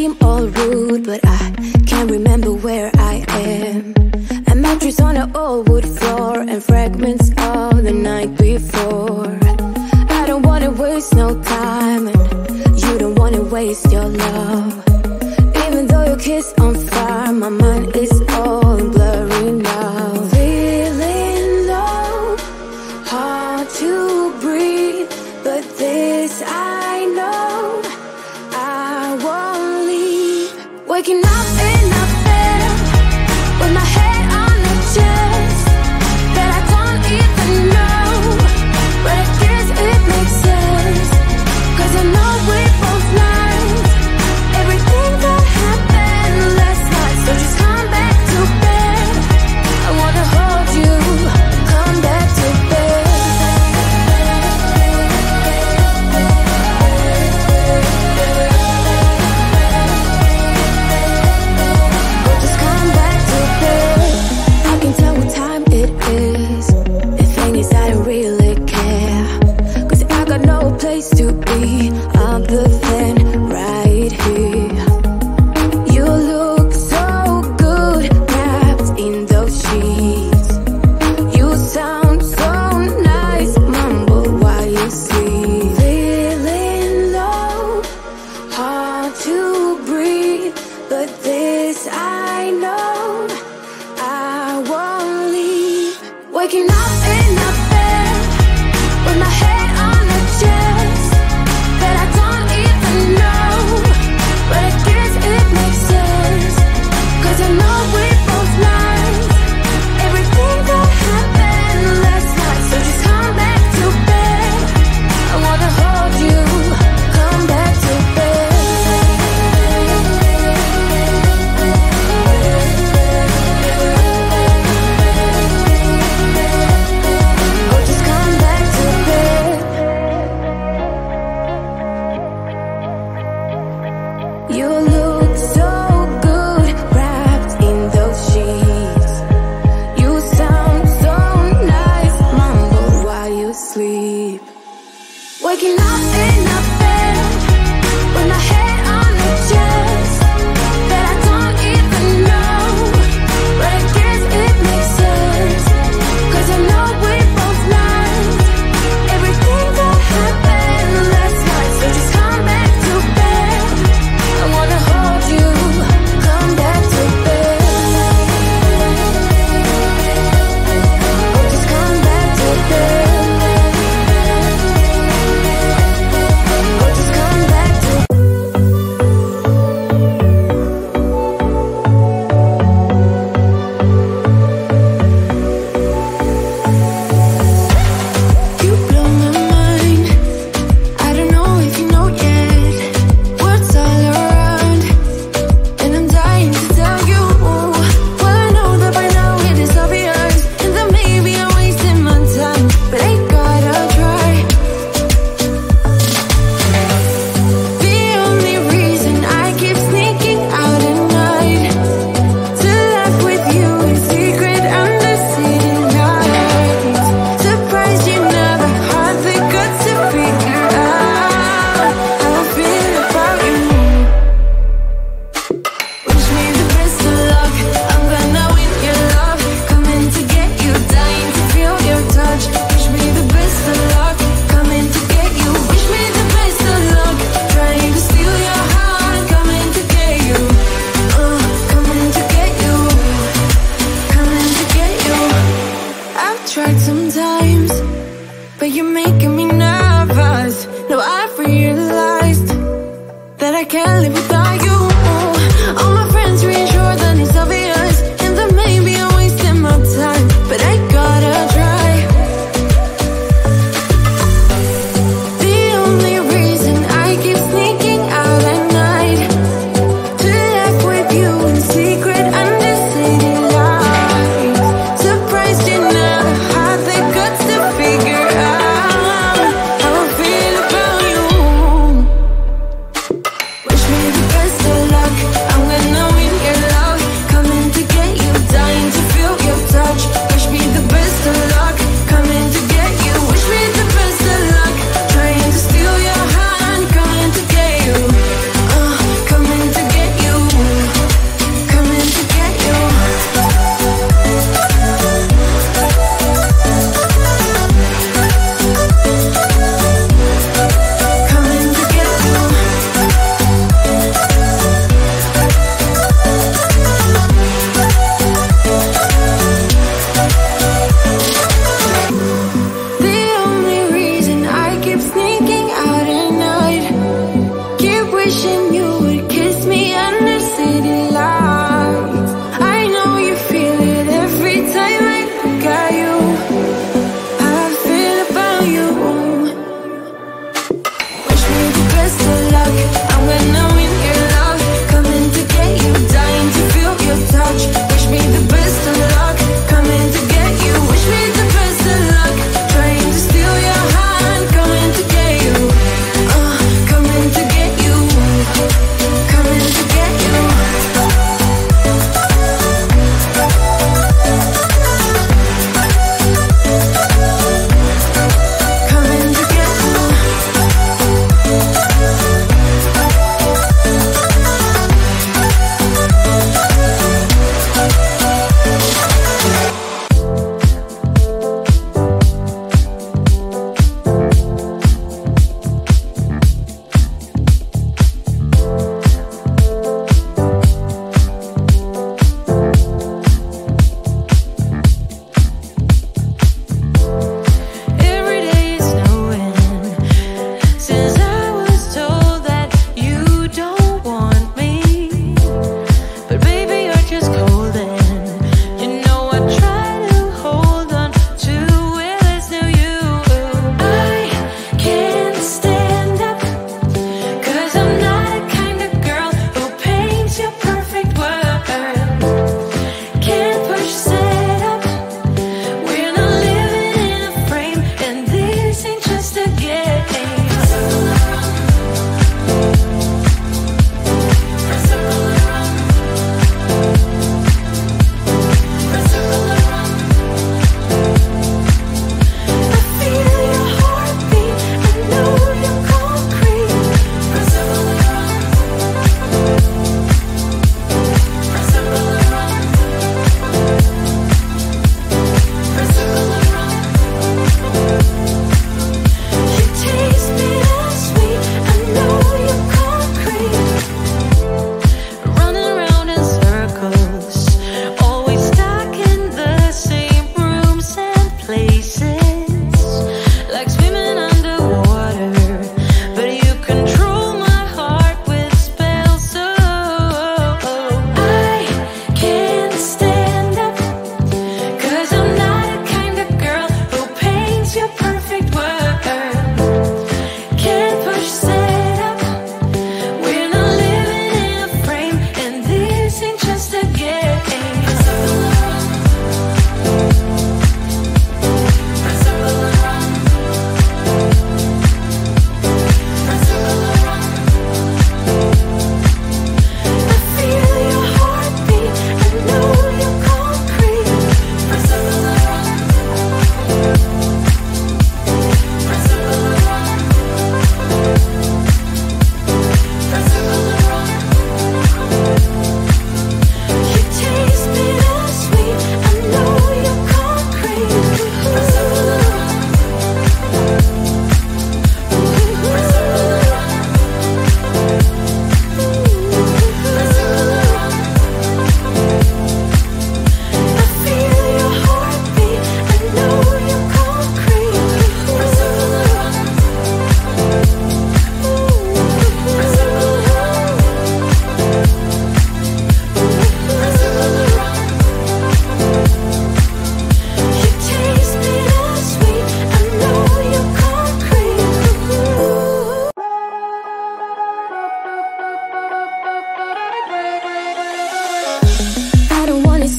seem all rude, but I can't remember where I am. A mattress on an old wood floor and fragments of the night before. I don't wanna waste no time, and you don't wanna waste your love. Even though your kiss on fire, my mind is all blurry now. Feeling low, hard to breathe, but this I know, I won't leave. Waking up in a bed with my head on the chest that I don't even know, but I guess it makes sense, 'cause I know we both lied everything that happened last night. So just come back to bed, I wanna hold you, come back to bed. Oh, just come back to bed. I can tell what time it is. The thing is I don't really care, 'cause I got no place to be other than right here. You look so good wrapped in those sheets. You sound so nice, mumble while you sleep. Feeling low, hard to breathe, but this I know, I won't leave. Waking up in a bed with my head on the chest that I don't even know, but I guess it makes sense, 'cause I know we both lied everything that happened last night. So just come back to bed, I wanna hold you, come back to bed. Oh, just come back to bed. You look so good wrapped in those sheets. You sound so nice, mumble while you sleep. Waking up in a bed with my head on the chest that I don't even know, but I guess it makes sense, 'cause I know we both lied everything that happened last night. So just come back to bed, I wanna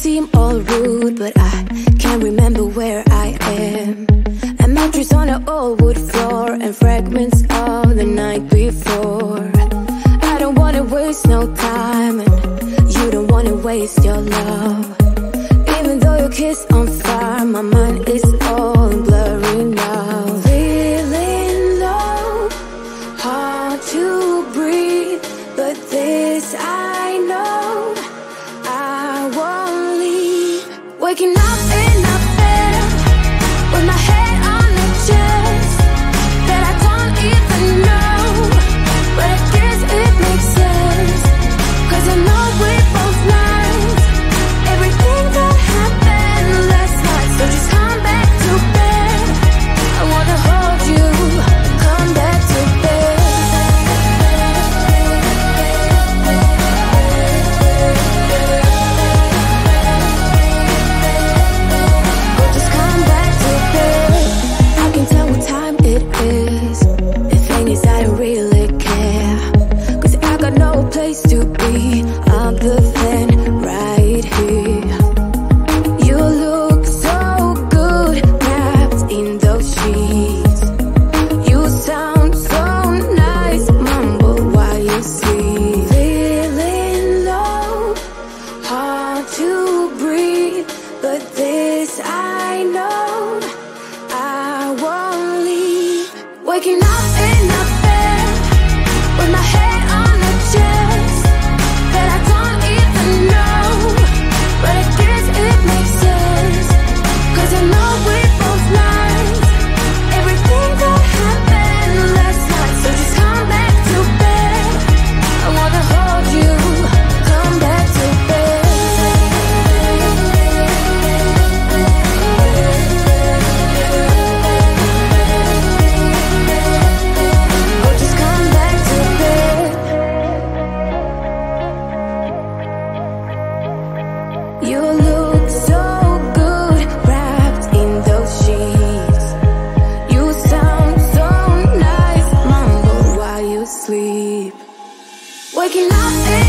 seem all rude, but I can't remember where I am. A mattress on an old wood floor and fragments of the night before. I don't wanna waste no time, and you don't wanna waste your love. Even though your kiss on fire, my mind is all blurry now. Feeling low, hard to breathe, but this I know, I won't leave. Waking up in a bed with my head on the chest that I don't even know, but I guess it makes sense, 'cause I know we both lied everything that happened last night. So just come back to bed, I wanna hold you, come back to bed. Oh, just come back to bed. I can tell what time it is. The thing is I don't really care, 'cause I got no place to be other than right here. You look so good wrapped in those sheets. You sound so nice, mumble while you sleep. Feeling low, hard to breathe, but this I know, I won't leave. Waking up in a bed with my head on the chest that I don't even know, but I guess it makes sense, 'cause I know we both lied everything that happened last night. So just come back to bed, I wanna hold you, come back to bed. Oh, just come back to bed. You look so good wrapped in those sheets. You sound so nice, mumble while you sleep. Waking up in